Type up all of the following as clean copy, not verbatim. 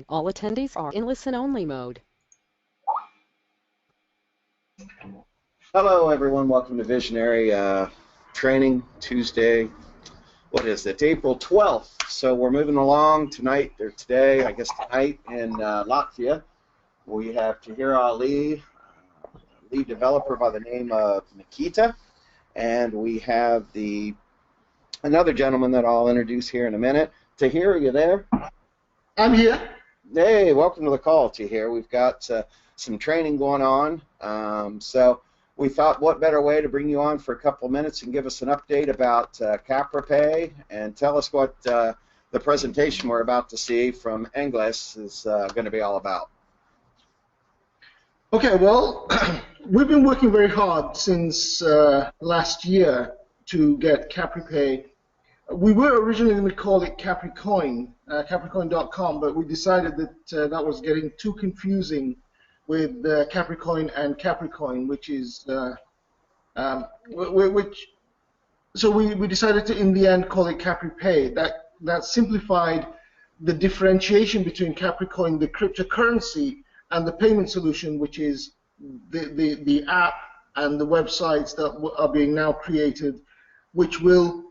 All attendees are in listen-only mode. Hello, everyone. Welcome to Visionary Training Tuesday. What is it? April 12th. So we're moving along tonight, or today, I guess tonight, in Latvia. We have Tahir Ali, lead developer by the name of Nikita, and we have another gentleman that I'll introduce here in a minute. Tahir, are you there? I'm here. Hey, welcome to the call, Tahir. We've got some training going on, so we thought what better way to bring you on for a couple of minutes and give us an update about CapriPay and tell us what the presentation we're about to see from Engels is going to be all about. Okay, well, we've been working very hard since last year to get CapriPay. We were originally going to call it Capricoin, Capricoin.com, but we decided that that was getting too confusing with Capricoin and Capricoin, so we decided to, in the end, call it CapriPay. That simplified the differentiation between Capricoin, the cryptocurrency, and the payment solution, which is the app and the websites that are being now created, which will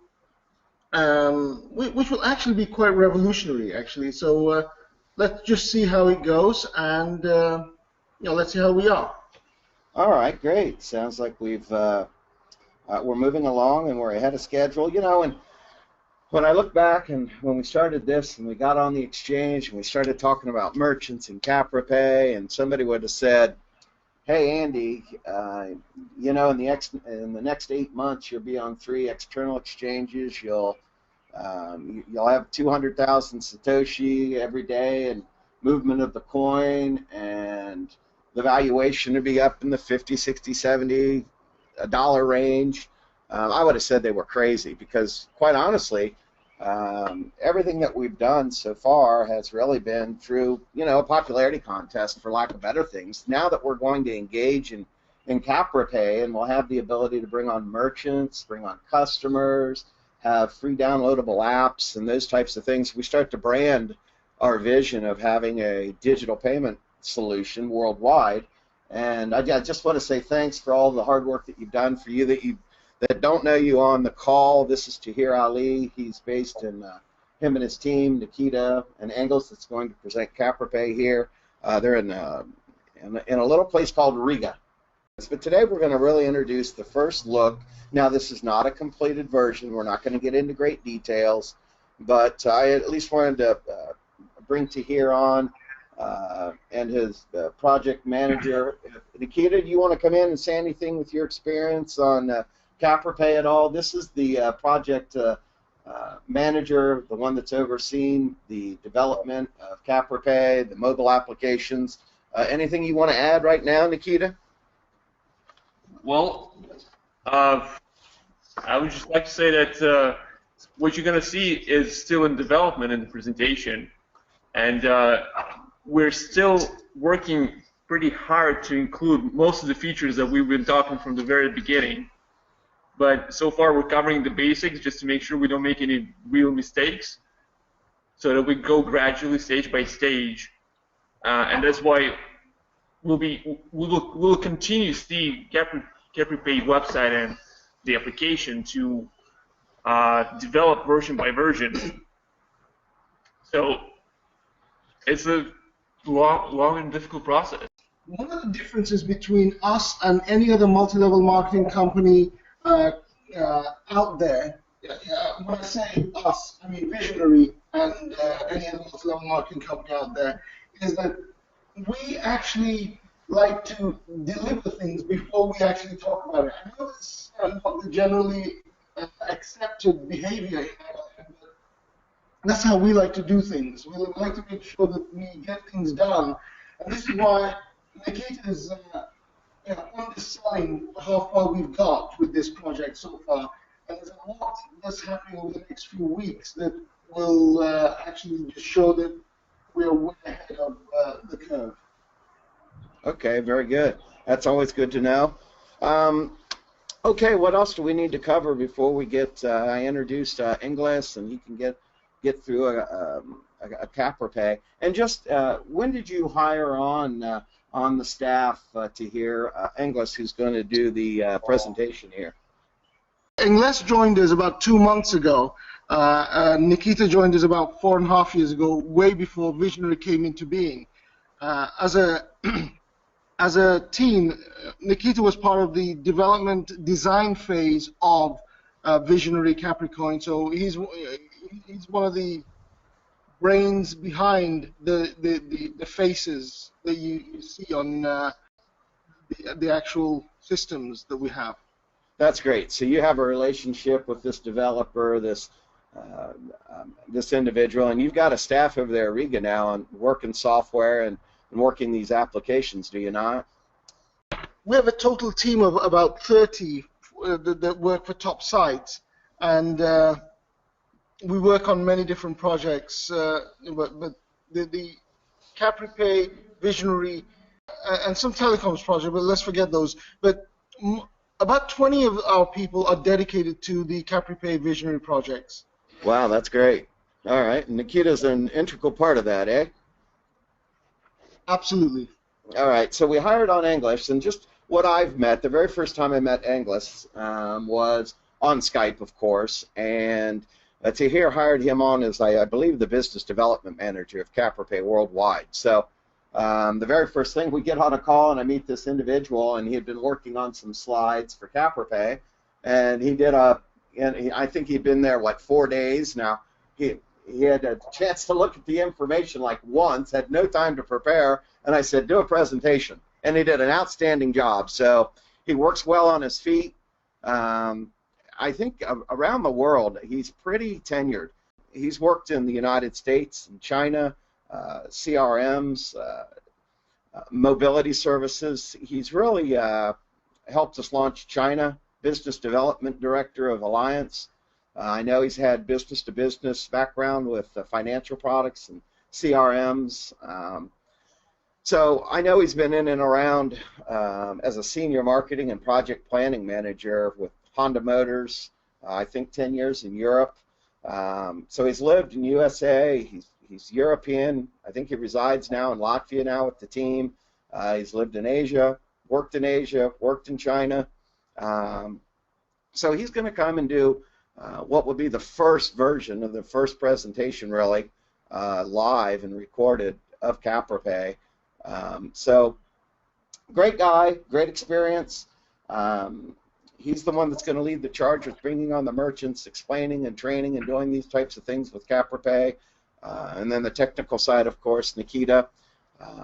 actually be quite revolutionary, actually. So let's just see how it goes, and let's see how we are. All right, great. Sounds like we're moving along and we're ahead of schedule. And when I look back and when we started this and we got on the exchange and we started talking about merchants and CapriPay, and somebody would have said, "Hey, Andy, in the next 8 months you'll be on 3 external exchanges. You'll have 200,000 Satoshi every day and movement of the coin, and the valuation would be up in the 50, 60, 70 $1 range." I would have said they were crazy because, quite honestly, everything that we've done so far has really been through, a popularity contest, for lack of better things. Now that we're going to engage in CapriPay, and we'll have the ability to bring on merchants, bring on customers, have free downloadable apps, and those types of things, we start to brand our vision of having a digital payment solution worldwide. And I just want to say thanks for all the hard work that you've done. For you that don't know you on the call, this is Tahir Ali. He's based in him and his team, Nikita and Engels, that's going to present CapriPay here. They're in a little place called Riga. But today we're going to really introduce the first look. Now, this is not a completed version. We're not going to get into great details, but I at least wanted to bring Tahir on and his project manager. Nikita, do you want to come in and say anything with your experience on CapriPay at all? This is the project manager, the one that's overseeing the development of CapriPay, the mobile applications. Anything you want to add right now, Nikita? Well, I would just like to say that what you're going to see is still in development in the presentation, and we're still working pretty hard to include most of the features that we've been talking from the very beginning. But so far we're covering the basics just to make sure we don't make any real mistakes, so that we go gradually, stage by stage, and that's why we'll continue to see CapriPay website and the application to develop version by version. So it's a long and difficult process. One of the differences between us and any other multi-level marketing company out there, when I say us, I mean Visionary and any other multi-level marketing company out there, is that we actually like to deliver things before we actually talk about it. I know it's not the generally accepted behavior in our life, but that's how we like to do things. We like to make sure that we get things done, and this is why Nikita is underselling how far we've got with this project so far. And there's a lot that's happening over the next few weeks that will actually just show that we are way ahead of the curve. Okay, very good. That's always good to know. Okay, what else do we need to cover before we get? I introduced Engels, and he can get through CapriPay. And just when did you hire on the staff to hear Englis, who's going to do the presentation here? Englis joined us about 2 months ago. Nikita joined us about 4.5 years ago, way before Vizionary came into being. As a team, Nikita was part of the development design phase of Vizionary Capricoin, so he's one of the brains behind the faces that you see on the actual systems that we have. That's great. So you have a relationship with this developer, this individual, and you've got a staff over there at Riga now on working software and working these applications, do you not? We have a total team of about 30 that work for top sites, and we work on many different projects, but the CapriPay, Vizionary, and some telecoms projects, but let's forget those. But about 20 of our people are dedicated to the CapriPay Vizionary projects. Wow, that's great. All right, and Nikita's an integral part of that, eh? Absolutely. All right, so we hired on Englis, and just what I've met, the very first time I met Englis was on Skype, of course, and to hear hired him on as, I believe, the business development manager of CapriPay worldwide. So the very first thing, we get on a call and I meet this individual, and he had been working on some slides for CapriPay, and he did I think he'd been there, what, 4 days. Now, he had a chance to look at the information like once, had no time to prepare, and I said, do a presentation. And he did an outstanding job. So he works well on his feet. I think around the world, he's pretty tenured. He's worked in the United States and China, CRMs, mobility services. He's really helped us launch China, Business Development Director of Alliance. I know he's had business-to-business background with financial products and CRMs. So I know he's been in and around as a senior marketing and project planning manager with Honda Motors, I think 10 years in Europe. So he's lived in USA, he's European, I think he resides now in Latvia now with the team. He's lived in Asia, worked in China. So he's going to come and do what will be the first version of the first presentation, really, live and recorded of CapriPay. So great guy, great experience. He's the one that's going to lead the charge with bringing on the merchants, explaining and training and doing these types of things with CapriPay. And then the technical side, of course, Nikita.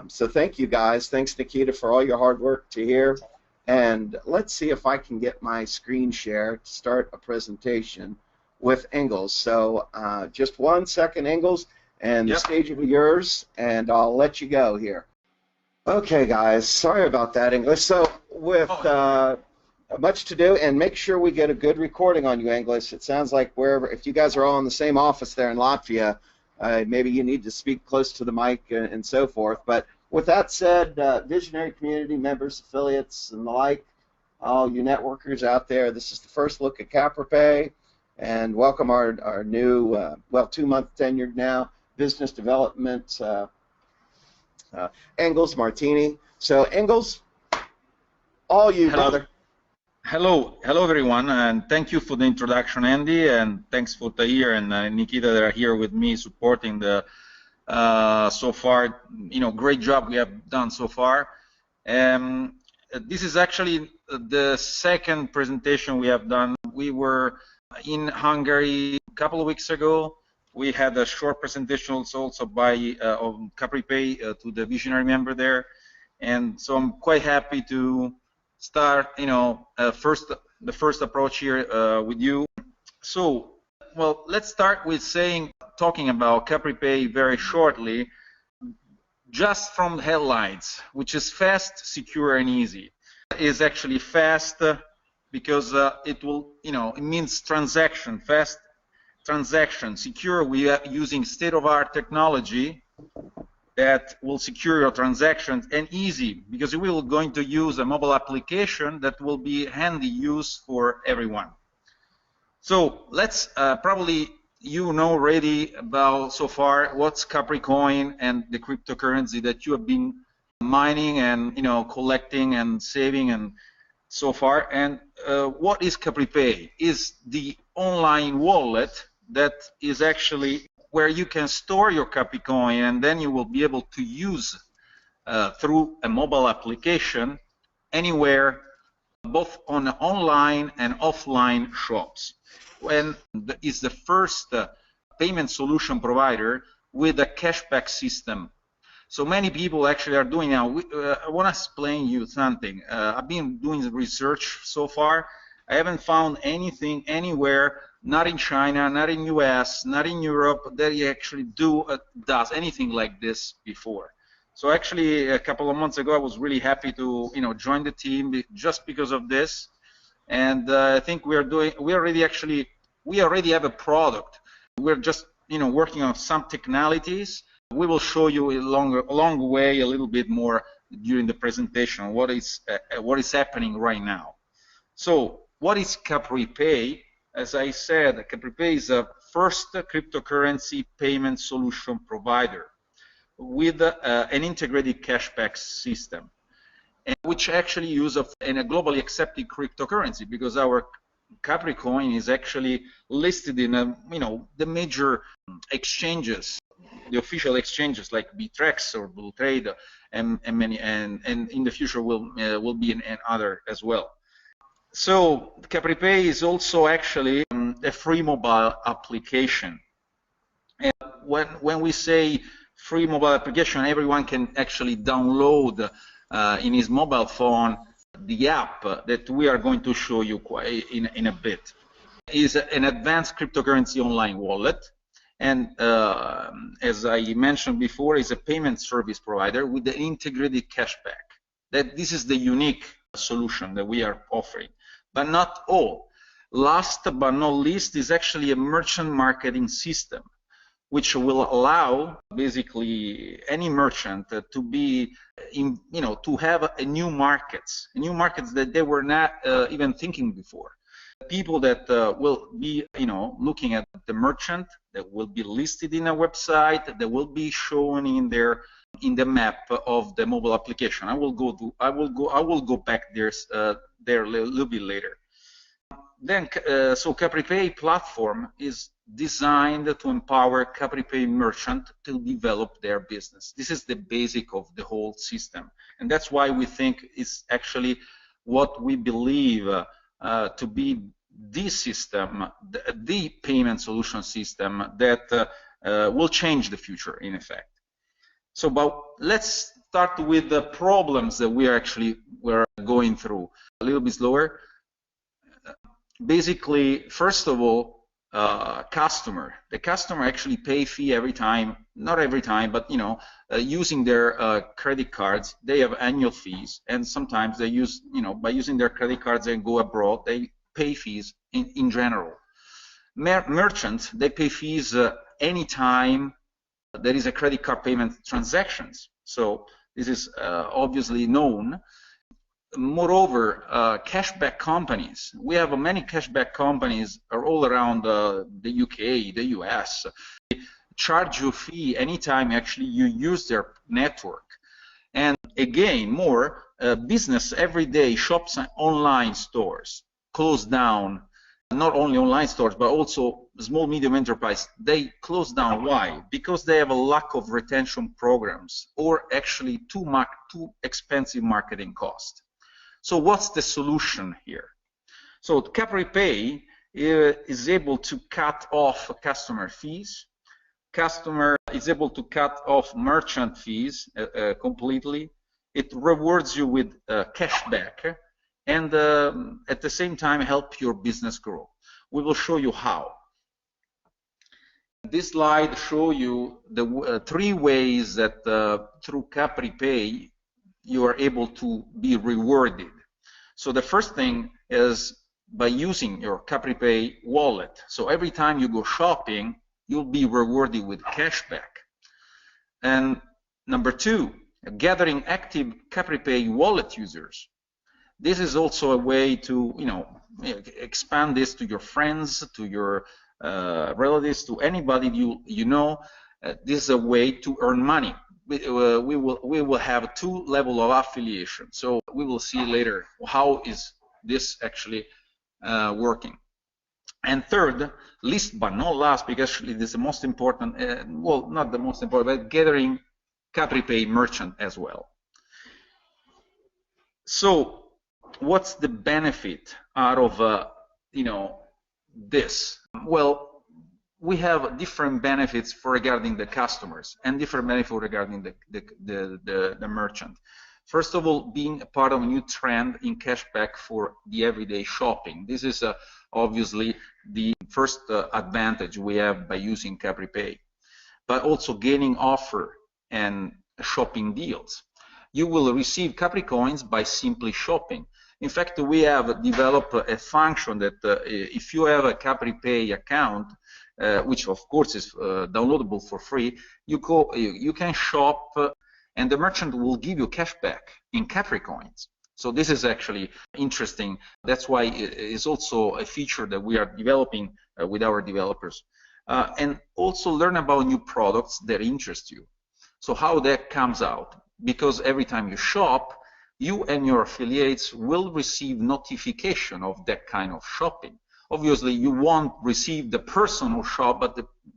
So thank you, guys. Thanks, Nikita, for all your hard work to here. And let's see if I can get my screen share to start a presentation with Engels. So just 1 second, Engels, and the stage will be yours, and I'll let you go here. Okay, guys, sorry about that, Engels. So with much to do, and make sure we get a good recording on you, Engels. It sounds like if you guys are all in the same office there in Latvia, maybe you need to speak close to the mic and so forth. But with that said, Vizionary community members, affiliates, and the like, all you networkers out there, this is the first look at CapriPay, and welcome our new, 2-month tenured now, business development, Engels Martini. So, Engels, all you, brother. Hello, everyone, and thank you for the introduction, Andy, and thanks for Tahir and Nikita that are here with me supporting the so far, great job we have done so far. This is actually the second presentation we have done. We were in Hungary a couple of weeks ago. We had a short presentation also by of CapriPay to the Vizionary member there, and so I'm quite happy to start, the first approach here with you. So, well, let's start with talking about CapriPay very shortly, just from headlines, which is fast, secure, and easy. It is actually fast because it means transaction, fast transaction. Secure, we are using state-of-the-art technology that will secure your transactions, and easy because we are going to use a mobile application that will be handy use for everyone. So let's probably you know already about so far what's Capricoin and the cryptocurrency that you have been mining and collecting and saving and so far. And what is CapriPay? Is the online wallet that is actually where you can store your Capricoin, and then you will be able to use through a mobile application anywhere, both on online and offline shops. And is the first payment solution provider with a cashback system. So many people actually are doing now. I want to explain you something. I've been doing research so far. I haven't found anything anywhere, not in China, not in US, not in Europe, that you actually does anything like this before. So actually, a couple of months ago, I was really happy to join the team just because of this. And I think we already have a product. We're just working on some technicalities. We will show you along the way a little bit more during the presentation what is happening right now. So what is CapriPay? As I said, CapriPay is a first cryptocurrency payment solution provider with an integrated cashback system, which actually uses a globally accepted cryptocurrency, because our Capricoin is actually listed in the major exchanges, the official exchanges like Bittrex or Blue Trade, and in the future will be in other as well. So CapriPay is also actually a free mobile application. And when we say free mobile application, everyone can actually download in his mobile phone the app that we are going to show you in a bit. Is an advanced cryptocurrency online wallet, and as I mentioned before, is a payment service provider with the integrated cashback. This is the unique solution that we are offering, but not all. Last but not least is actually a merchant marketing system, which will allow basically any merchant to be to have a new markets that they were not even thinking before. People that will be looking at the merchant, that will be listed in a website, that will be shown in the map of the mobile application. I will go back there a little bit later. Then, so CapriPay platform is designed to empower CapriPay merchant to develop their business. This is the basic of the whole system, and that's why we think it's actually what we believe to be the system, the payment solution system that will change the future in effect. So, but let's start with the problems that we're going through. A little bit slower. Basically, first of all, the customer actually pay fee every time, not every time, but using their credit cards, they have annual fees, and sometimes they use, by using their credit cards and go abroad, they pay fees in general. Merchants, they pay fees anytime there is a credit card payment transactions. So this is obviously known. Moreover, cashback companies, we have many cashback companies are all around the UK, the US. They charge you a fee anytime actually you use their network. And again, more business everyday shops and online stores close down. Not only online stores, but also small, medium enterprise, they close down. Why? Because they have a lack of retention programs, or actually too expensive marketing cost. So what's the solution here? So CapriPay is able to cut off customer fees. Customer is able to cut off merchant fees completely. It rewards you with cashback, and at the same time help your business grow. We will show you how. This slide shows you the 3 ways that through CapriPay you are able to be rewarded. So the first thing is by using your CapriPay wallet. So every time you go shopping, you'll be rewarded with cashback. And number 2, gathering active CapriPay wallet users. This is also a way to expand this to your friends, to your relatives, to anybody you know. This is a way to earn money. We will have two levels of affiliation. So we will see later how is this actually working. And third, least but not last, because actually this is the most important, well, not the most important, but gathering CapriPay merchant as well. So what's the benefit out of this? Well, we have different benefits regarding the customers and different benefits regarding the merchant. First of all, being a part of a new trend in cashback for the everyday shopping. This is obviously the first advantage we have by using CapriPay, but also gaining offer and shopping deals. You will receive Capricoins by simply shopping. In fact, we have developed a function that if you have a CapriPay account, which of course is downloadable for free, you can shop and the merchant will give you cashback in Capricoins. So this is actually interesting. That's why it's also a feature that we are developing with our developers. And also learn about new products that interest you. So how that comes out, because every time you shop, you and your affiliates will receive notification of that kind of shopping. Obviously, you won't receive the personal shop,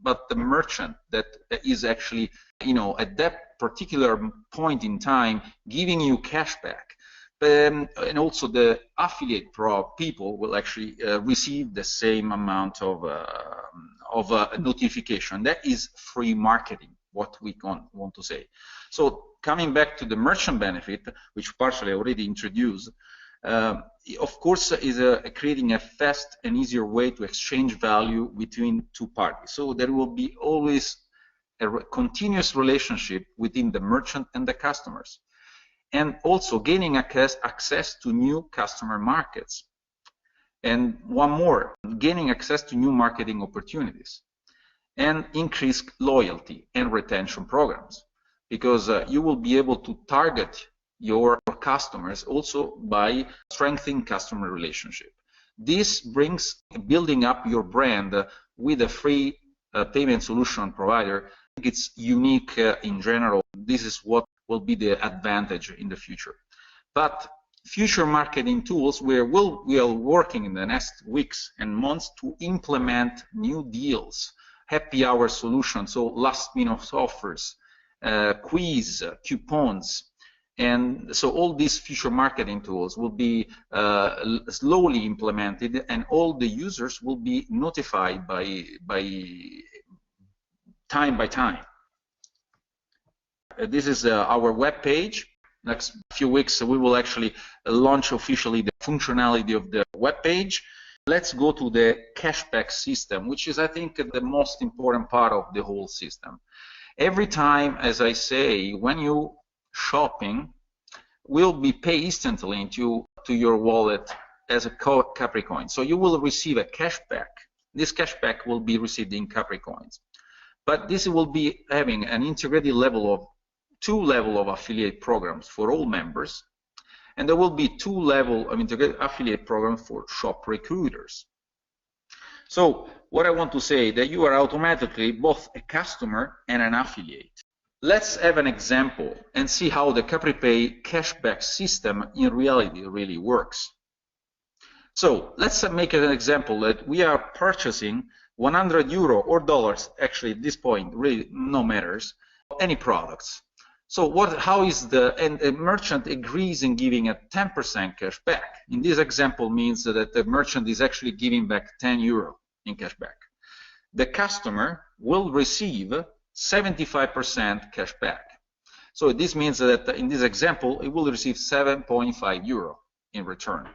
but the merchant that is actually, at that particular point in time, giving you cashback. And also the affiliate people will actually receive the same amount of notification. That is free marketing, what we want to say. So coming back to the merchant benefit, which partially already introduced, of course, is creating a fast and easier way to exchange value between two parties. So there will be always a continuous relationship within the merchant and the customers. And also gaining access to new customer markets. And one more, gaining access to new marketing opportunities. And increase loyalty and retention programs. Because you will be able to target your customers also by strengthening customer relationship. This brings building up your brand with a free payment solution provider. I think it's unique in general. This is what will be the advantage in the future. But future marketing tools, we are working in the next weeks and months to implement new deals, happy hour solutions, so last minute offers, quiz, coupons, and so all these future marketing tools will be slowly implemented, and all the users will be notified by time. This is our web page. Next few weeks we will actually launch officially the functionality of the web page. Let's go to the cashback system, which is, I think, the most important part of the whole system. Every time, as I say, when you shopping, will be paid instantly to your wallet as a Capricoin. So you will receive a cashback. This cashback will be received in Capricoins. But this will be having an integrated two level of affiliate programs for all members, and there will be two level of integrated affiliate programs for shop recruiters. So what I want to say that you are automatically both a customer and an affiliate. Let's have an example and see how the CapriPay cashback system in reality really works. So let's make an example that we are purchasing 100 euro or dollars, actually at this point really no matters, any products. So how is and a merchant agrees in giving a 10% cash back. In this example means that the merchant is actually giving back 10 euro in cash back. The customer will receive 75% cash back. So this means that in this example, it will receive 7.5 euro in return.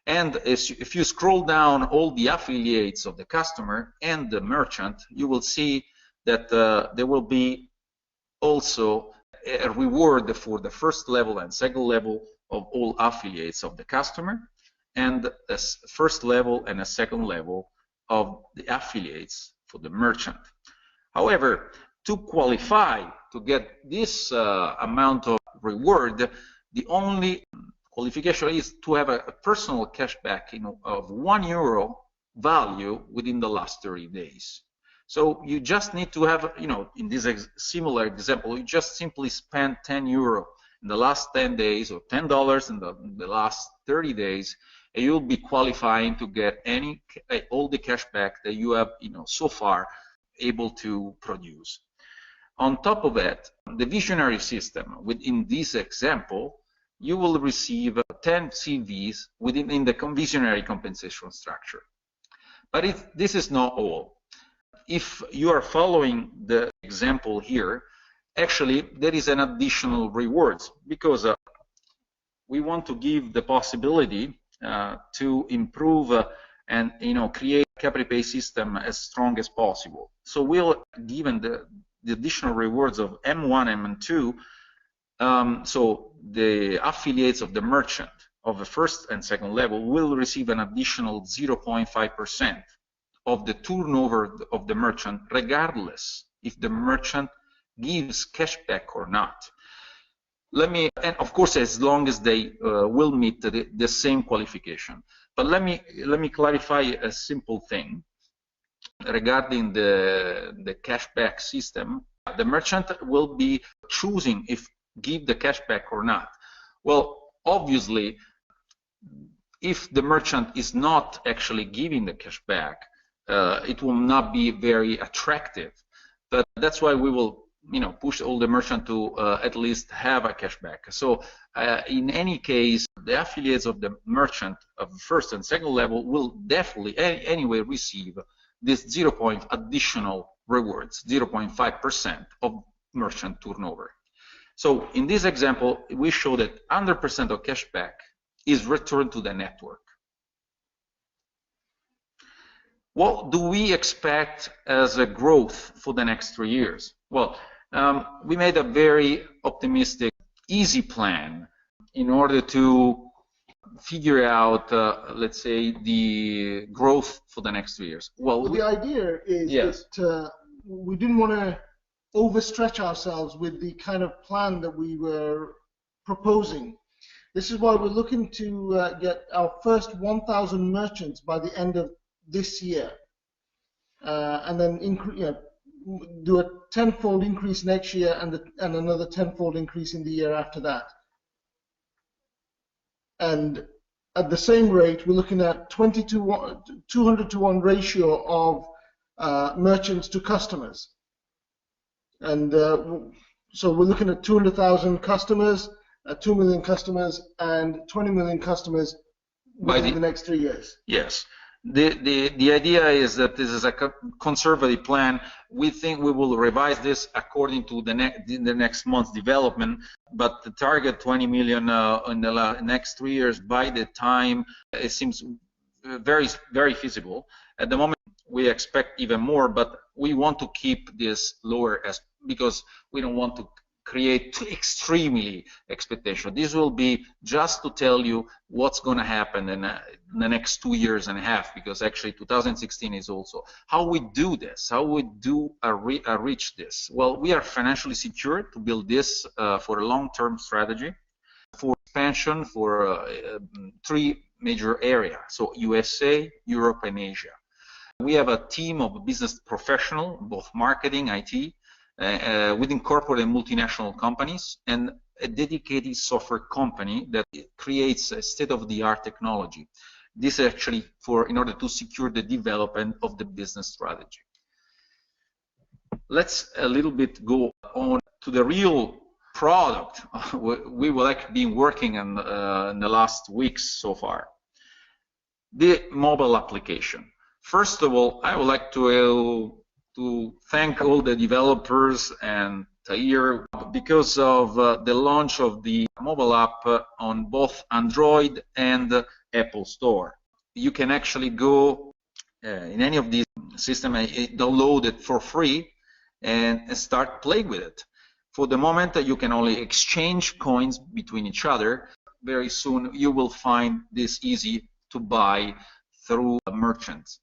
And if you scroll down all the affiliates of the customer and the merchant, you will see that there will be also a reward for the first level and second level of all affiliates of the customer, and a first level and a second level of the affiliates for the merchant. However, to qualify to get this amount of reward, the only qualification is to have a personal cashback of 1 euro value within the last 30 days. So you just need to have, in this similar example, you just simply spend €10 in the last 10 days or $10 in the last 30 days, and you'll be qualifying to get all the cashback that you have, so far able to produce. On top of that, the Vizionary system, within this example, you will receive 10 CVs within the Vizionary compensation structure. But this is not all. If you are following the example here, actually there is an additional rewards, because we want to give the possibility to improve and create a CapriPay system as strong as possible. So we'll given the additional rewards of M1 and M2. So the affiliates of the merchant of the first and second level will receive an additional 0.5% of the turnover of the merchant, regardless if the merchant gives cashback or not. And of course, as long as they will meet the same qualification. But let me clarify a simple thing regarding the cashback system. The merchant will be choosing if give the cashback or not. Well, obviously, if the merchant is not actually giving the cashback, it will not be very attractive. But that's why we will push all the merchant to at least have a cashback. So in any case, the affiliates of the merchant of the first and second level will definitely anyway receive this additional rewards, 0.5% of merchant turnover. So in this example, we show that 100% of cashback is returned to the network. What do we expect as a growth for the next 3 years? Well, we made a very optimistic, easy plan in order to figure out, let's say, the growth for the next 3 years. Well, the idea is that we didn't want to overstretch ourselves with the kind of plan that we were proposing. This is why we're looking to get our first 1,000 merchants by the end of this year, and then do a tenfold increase next year, and another tenfold increase in the year after that. And at the same rate, we're looking at 200 to 1 ratio of merchants to customers. And so we're looking at 200,000 customers, 2 million customers, and 20 million customers within the next 3 years. Yes. The idea is that this is a conservative plan. We think we will revise this according to the next month's development, but the target 20 million in the next 3 years, by the time it seems very, very feasible. At the moment, we expect even more, but we want to keep this lower because we don't want to create too extremely expectation. This will be just to tell you what's going to happen in the next 2 years and a half, because actually 2016 is also how we do this, how we do reach this. Well, we are financially secure to build this for a long-term strategy for expansion for 3 major areas, so USA, Europe, and Asia. We have a team of business professionals, both marketing, IT, within corporate and multinational companies, and a dedicated software company that creates a state-of-the-art technology. This is actually in order to secure the development of the business strategy. Let's a little bit go on to the real product we will have been working on in the last weeks so far. The mobile application. First of all, I would like to thank all the developers and Tahir because of the launch of the mobile app on both Android and Apple Store. You can actually go in any of these systems and download it for free and start playing with it. For the moment, you can only exchange coins between each other. Very soon, you will find this easy to buy through merchants.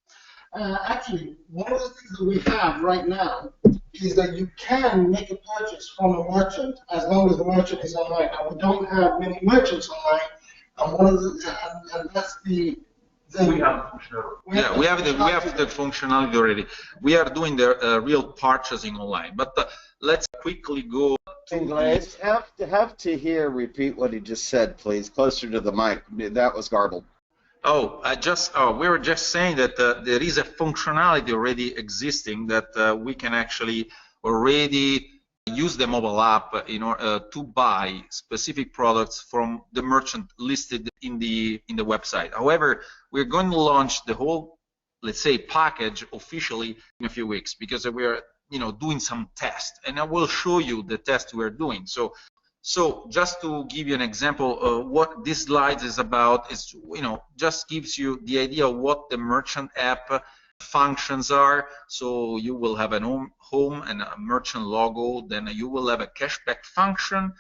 Actually, one of the things that we have right now is that you can make a purchase from a merchant as long as the merchant is online. Now, we don't have many merchants online, and that's the We have functionality. Yeah, we have the functionality already. We are doing the real purchasing online. But let's quickly go to Glaze, have to hear repeat what he just said, please, closer to the mic. That was garbled. Oh, we were just saying that there is a functionality already existing that we can actually already use the mobile app in order to buy specific products from the merchant listed in the website. However, we're going to launch the whole, let's say, package officially in a few weeks because we are doing some tests, and I will show you the test we're doing. So just to give you an example of what this slide is about, is just gives you the idea of what the merchant app functions are. So you will have an home and a merchant logo, then you will have a cashback function,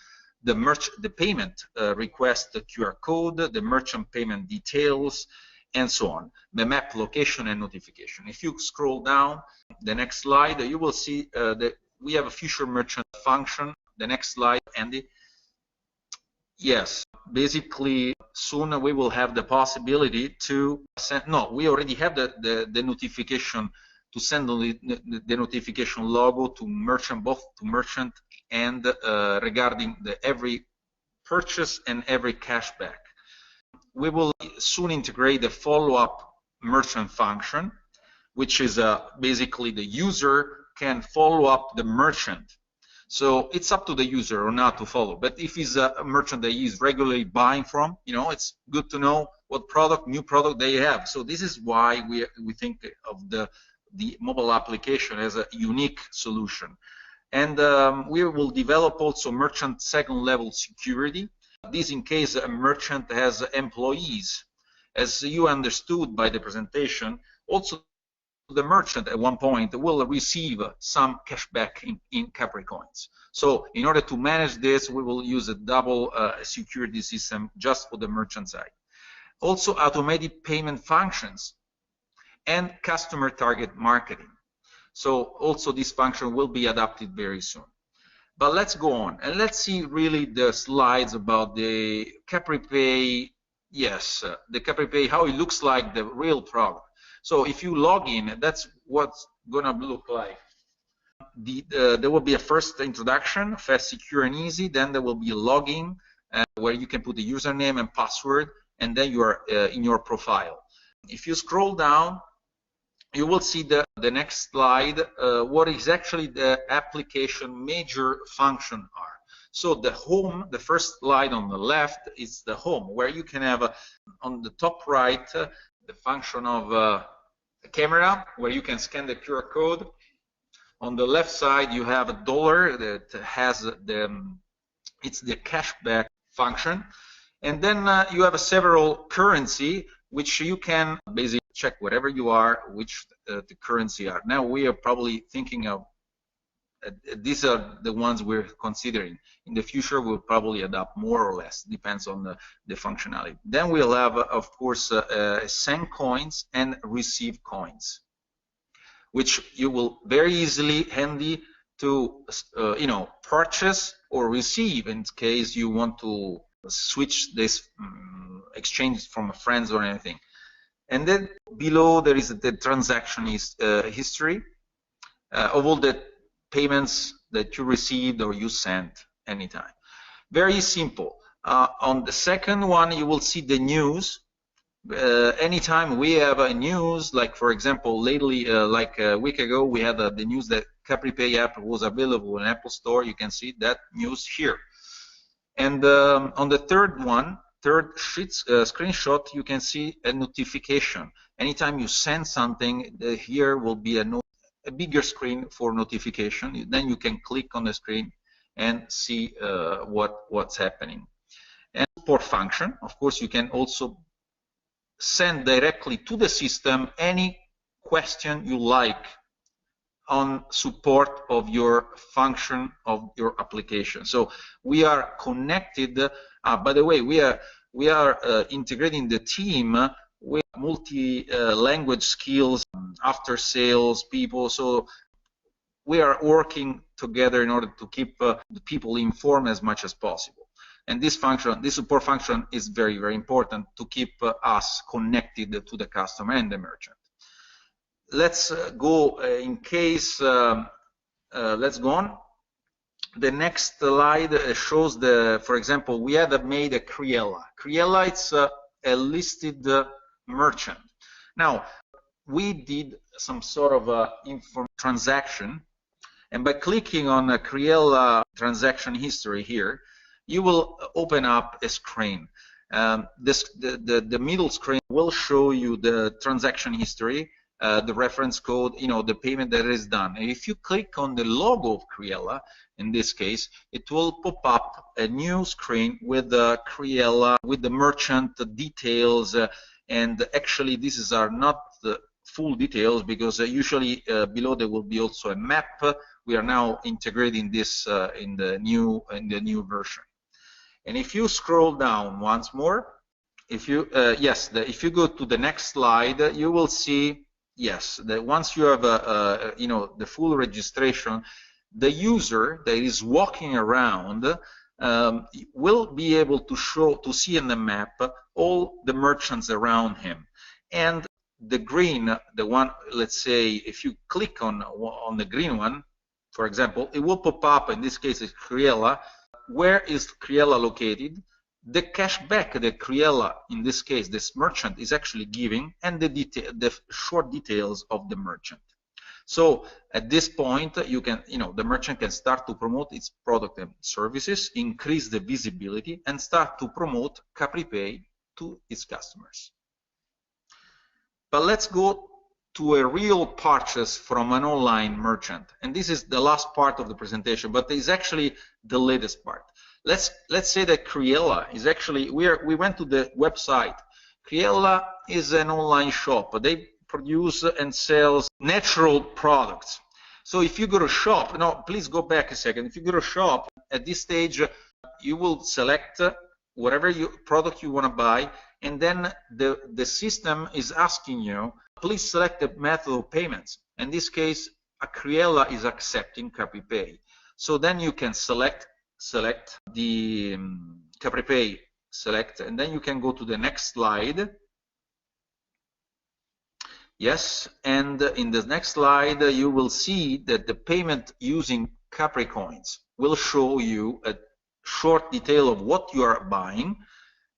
the payment request, the QR code, the merchant payment details, and so on, the map location and notification. If you scroll down the next slide, you will see that we have a future merchant function. The next slide, Andy. Yes, basically soon we will have the possibility to send, no, we already have the notification to send the notification logo to merchant, both to merchant and regarding every purchase and every cashback. We will soon integrate the follow-up merchant function, which is basically the user can follow up the merchant. So it's up to the user or not to follow. But if he's a merchant that he is regularly buying from, it's good to know what new product they have. So this is why we think of the mobile application as a unique solution. And we will develop also merchant second level security. This in case a merchant has employees. As you understood by the presentation, also the merchant at one point will receive some cashback in Capricoins. So in order to manage this, we will use a double security system just for the merchant side. Also automated payment functions and customer target marketing. So also this function will be adapted very soon. But let's go on and let's see really the slides about the CapriPay. Yes, the CapriPay, how it looks like the real product. So if you log in, that's what's gonna look like. There will be a first introduction, fast, secure, and easy. Then there will be a login where you can put the username and password, and then you are in your profile. If you scroll down, you will see the next slide, what is actually the application major function are. So the home, the first slide on the left is the home, where you can have on the top right the function of a camera, where you can scan the QR code. On the left side, you have a dollar that has it's the cashback function, and then you have several currency which you can basically check wherever you are which the currency are. Now we are probably thinking of these are the ones we're considering. In the future, we'll probably adopt more or less, depends on the functionality. Then we'll have, of course, send coins and receive coins, which you will very easily, handy to, purchase or receive in case you want to switch this exchange from friends or anything. And then below there is the transaction history of all the payments that you received or you sent anytime. Very simple. On the second one, you will see the news. Anytime we have a news, like for example, lately, like a week ago, we had the news that CapriPay app was available in Apple Store. You can see that news here. And on the third one, screenshot, you can see a notification. Anytime you send something, here will be a bigger screen for notification. Then you can click on the screen and see what's happening. And support function, of course, you can also send directly to the system any question you like on support of your function of your application. So we are connected. By the way, we are integrating the team with multi-language skills, after sales people. So we are working together in order to keep the people informed as much as possible. And this function, this support function, is very, very important to keep us connected to the customer and the merchant. Let's go in case, let's go on. The next slide shows for example, we had made a Criella. Criella, it's a listed merchant. Now, we did some sort of transaction, and by clicking on a Criella transaction history here, you will open up a screen. The middle screen will show you the transaction history, the reference code, the payment that is done. And if you click on the logo of Criella, in this case, it will pop up a new screen with the Criella, with the merchant details, and actually these are not the full details, because usually below there will be also a map. We are now integrating this in the new version. And if you scroll down once more, if you if you go to the next slide, you will see, yes, that once you have the full registration, the user that is walking around will be able to see in the map all the merchants around him. And the green, the one, let's say, if you click on the green one, for example, it will pop up. In this case, it's Criella. Where is Criella located? The cashback that Criella, in this case, this merchant, is actually giving, and the short details of the merchant. So at this point, you can, the merchant can start to promote its product and services, increase the visibility, and start to promote CapriPay to its customers. But let's go to a real purchase from an online merchant, and this is the last part of the presentation, but it's actually the latest part. Let's say that Criella is actually, we went to the website. Criella is an online shop. They produce and sells natural products. So if you go to shop, no, please go back a second. If you go to shop, at this stage, you will select whatever product you want to buy, and then the system is asking you, please select the method of payments. In this case, Criella is accepting CapriPay. So then you can select the CapriPay, and then you can go to the next slide. Yes, and in the next slide, you will see that the payment using Capricoins will show you a short detail of what you are buying,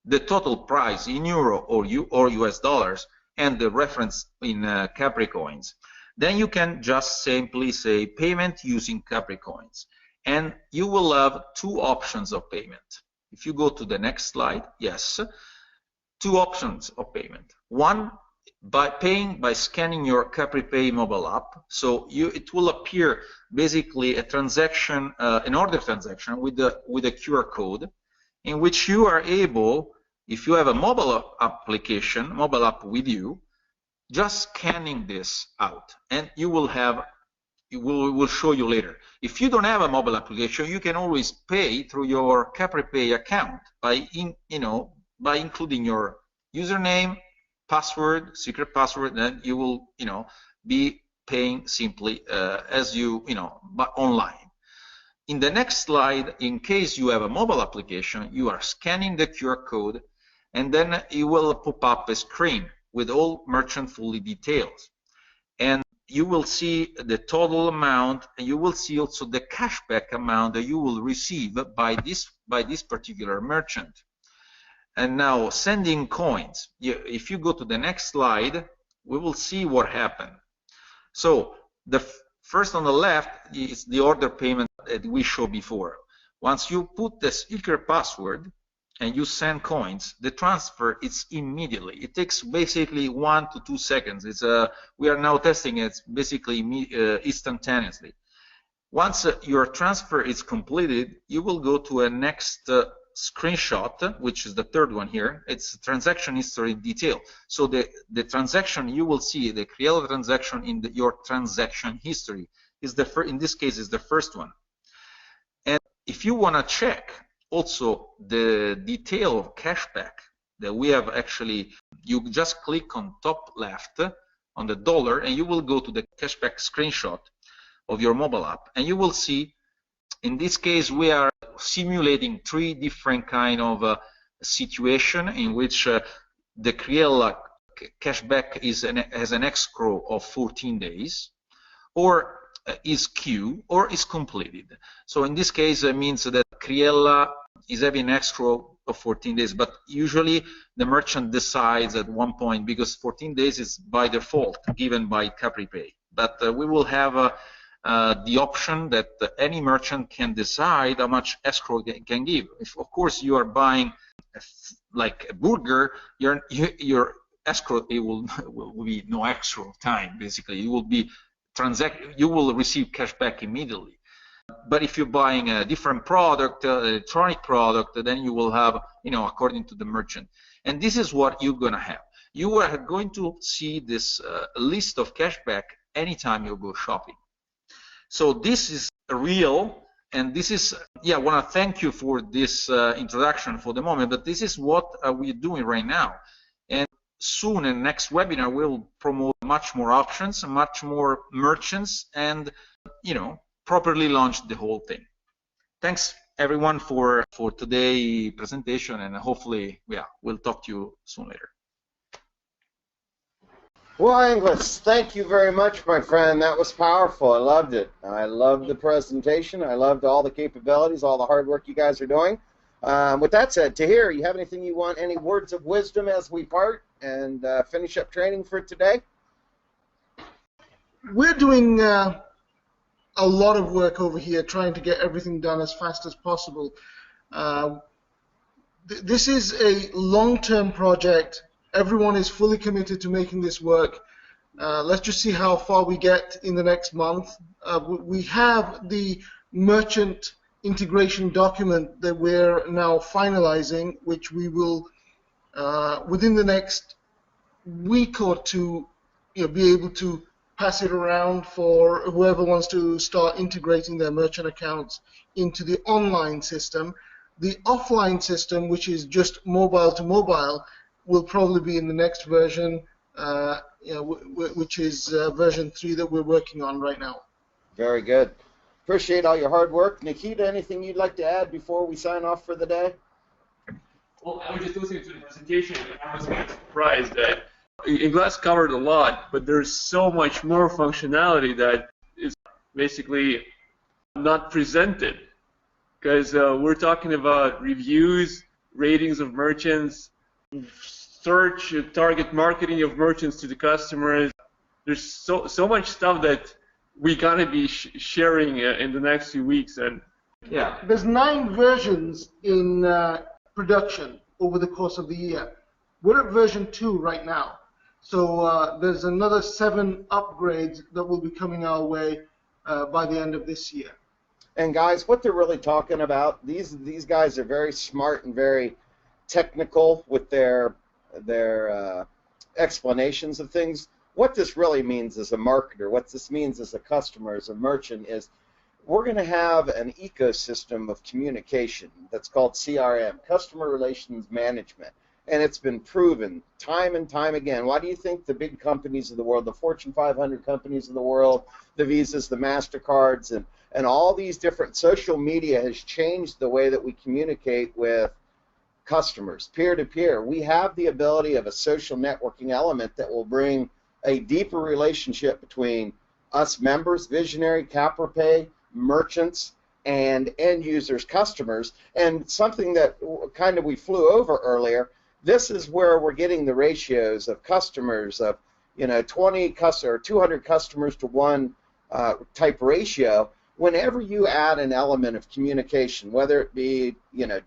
the total price in euro or US dollars, and the reference in Capricoins. Then you can just simply say payment using Capricoins, and you will have two options of payment. If you go to the next slide, yes, two options of payment. One, by paying by scanning your CapriPay mobile app. So it will appear basically a transaction, an order transaction with a QR code, in which you are able, if you have a mobile app with you, just scanning this out, and you will have, we'll show you later. If you don't have a mobile application, you can always pay through your CapriPay account by including your username, password, secret password, then you will, be paying simply as but online. In the next slide, in case you have a mobile application, you are scanning the QR code, and then it will pop up a screen with all merchant fully details. And you will see the total amount, and you will see also the cashback amount that you will receive by this particular merchant. And now sending coins. If you go to the next slide, we will see what happened. So the first on the left is the order payment that we showed before. Once you put the secret password and you send coins, the transfer is immediately. It takes basically 1 to 2 seconds. We are now testing it basically instantaneously. Once your transfer is completed, you will go to a next screenshot, which is the third one here. It's transaction history detail. So the transaction, you will see the Criella transaction in your transaction history is in this case is the first one. And if you want to check also the detail of cashback that we have, actually, you just click on top left on the dollar, and you will go to the cashback screenshot of your mobile app, and you will see, in this case, we are simulating 3 different kind of situation in which the Criella cashback has an escrow of 14 days, or is queue, or is completed. So in this case, it means that Criella is having an escrow of 14 days, but usually the merchant decides at one point, because 14 days is by default given by CapriPay. But we will have the option that any merchant can decide how much escrow can give. If, of course, you are buying like a burger, your escrow, it will be no escrow time. Basically, you will be you will receive cashback immediately. But if you're buying a different product, electronic product, then you will have, according to the merchant. And this is what you're going to have. You are going to see this list of cashback anytime you go shopping. So this is real, and this is, I want to thank you for this introduction for the moment, but this is what we're doing right now. And soon in the next webinar, we'll promote much more options, much more merchants, and, properly launch the whole thing. Thanks everyone for today's presentation, and hopefully, we'll talk to you soon later. Well, Inglis, thank you very much, my friend. That was powerful. I loved it. I loved the presentation. I loved all the capabilities, all the hard work you guys are doing. With that said, Tahir, you have anything you want, any words of wisdom as we part and finish up training for today? We're doing a lot of work over here trying to get everything done as fast as possible. This is a long-term project. Everyone is fully committed to making this work. Let's just see how far we get in the next month. We have the merchant integration document that we're now finalizing, which we will, within the next week or two, be able to pass it around for whoever wants to start integrating their merchant accounts into the online system. The offline system, which is just mobile to mobile, will probably be in the next version, which is version 3 that we're working on right now. Very good. Appreciate all your hard work. Nikita, anything you'd like to add before we sign off for the day? Well, I was just listening to the presentation, and I was kind of surprised that Inglis covered a lot, but there's so much more functionality that is basically not presented. Because we're talking about reviews, ratings of merchants, search, target marketing of merchants to the customers. There's so much stuff that we're gonna be sharing in the next few weeks, and there's 9 versions in production over the course of the year. We're at version 2 right now, so there's another 7 upgrades that will be coming our way by the end of this year. And guys, what they're really talking about, these guys are very smart and very technical with their explanations of things. What this really means as a marketer, what this means as a customer, as a merchant, is we're going to have an ecosystem of communication that's called CRM, Customer Relations Management. And it's been proven time and time again. Why do you think the big companies of the world, the Fortune 500 companies of the world, the Visas, the MasterCards, and all these different social media has changed the way that we communicate with customers, peer-to-peer? We have the ability of a social networking element that will bring a deeper relationship between us members, Vizionary, CapriPay, merchants, and end users, customers. And something that kind of we flew over earlier, this is where we're getting the ratios of customers of 20 or 200 customers to 1 type ratio. Whenever you add an element of communication, whether it be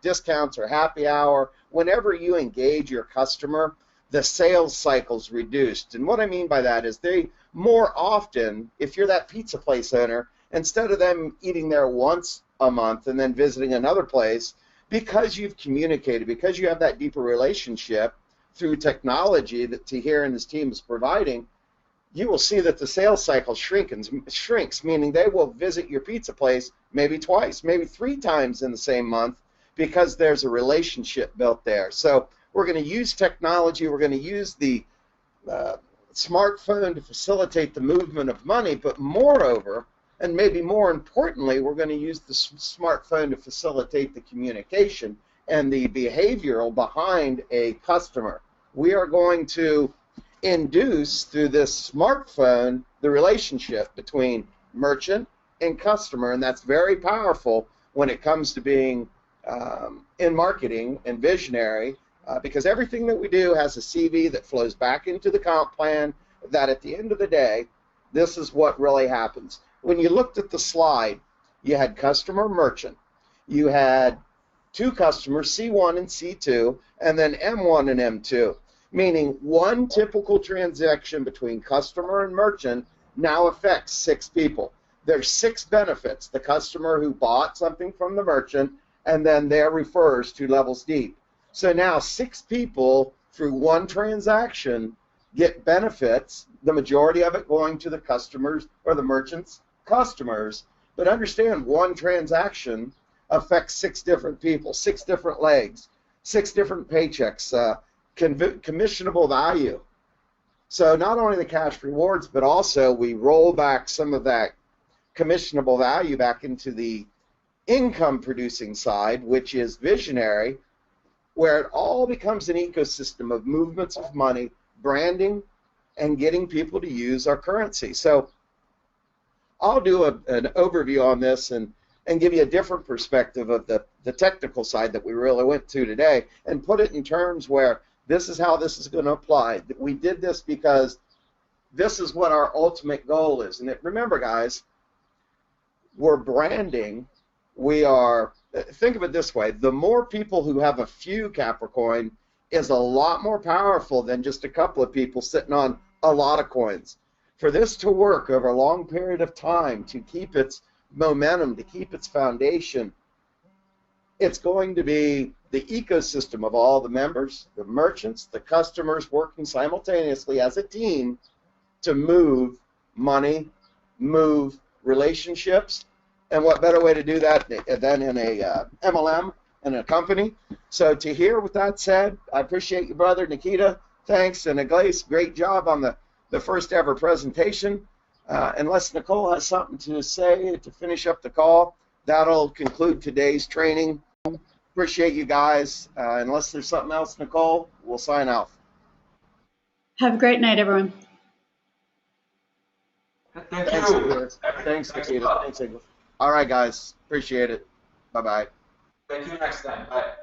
discounts or happy hour, whenever you engage your customer, the sales cycle's reduced. And what I mean by that is they more often, if you're that pizza place owner, instead of them eating there once a month and then visiting another place, because you've communicated, because you have that deeper relationship through technology that Tahir and his team is providing, you will see that the sales cycle shrinks, meaning they will visit your pizza place maybe twice, maybe 3 times in the same month, because there's a relationship built there. So we're going to use technology, we're going to use the smartphone to facilitate the movement of money, but moreover, And maybe more importantly, we're going to use the smartphone to facilitate the communication and the behavioral behind a customer. We are going to induce through this smartphone the relationship between merchant and customer, and that's very powerful when it comes to being in marketing and visionary, because everything that we do has a CV that flows back into the comp plan, that at the end of the day, this is what really happens. When you looked at the slide, you had customer, merchant. You had two customers, C1 and C2, and then M1 and M2, meaning one typical transaction between customer and merchant now affects 6 people. There's 6 benefits. The customer who bought something from the merchant, and then there refers to levels deep. So now 6 people through one transaction get benefits, the majority of it going to the customers or the merchant's customers. But understand, one transaction affects 6 different people, 6 different legs, 6 different paychecks, commissionable value. So not only the cash rewards, but also we roll back some of that commissionable value back into the income producing side, which is visionary, where it all becomes an ecosystem of movements of money, branding, and getting people to use our currency. So I'll do an overview on this and give you a different perspective of the technical side that we really went to today, and put it in terms where this is how this is going to apply. We did this because this is what our ultimate goal is. And remember, guys, we're branding. We are, think of it this way, the more people who have a few Capricoin is a lot more powerful than just a couple of people sitting on a lot of coins. For this to work over a long period of time, to keep its momentum, to keep its foundation, it's going to be the ecosystem of all the members, the merchants, the customers working simultaneously as a team to move money, move relationships. And what better way to do that than in a MLM and a company? So to hear with that said, I appreciate you, brother Nikita. Thanks. And Iglesias, great job on the first ever presentation. Unless Nicole has something to say to finish up the call, that'll conclude today's training. Appreciate you guys. Unless there's something else, Nicole, we'll sign off. Have a great night, everyone. Thank Thanks, you. Nikita. Thanks, Nikita. Thanks, Igor. All right, guys. Appreciate it. Bye-bye. Thank you next time. Bye.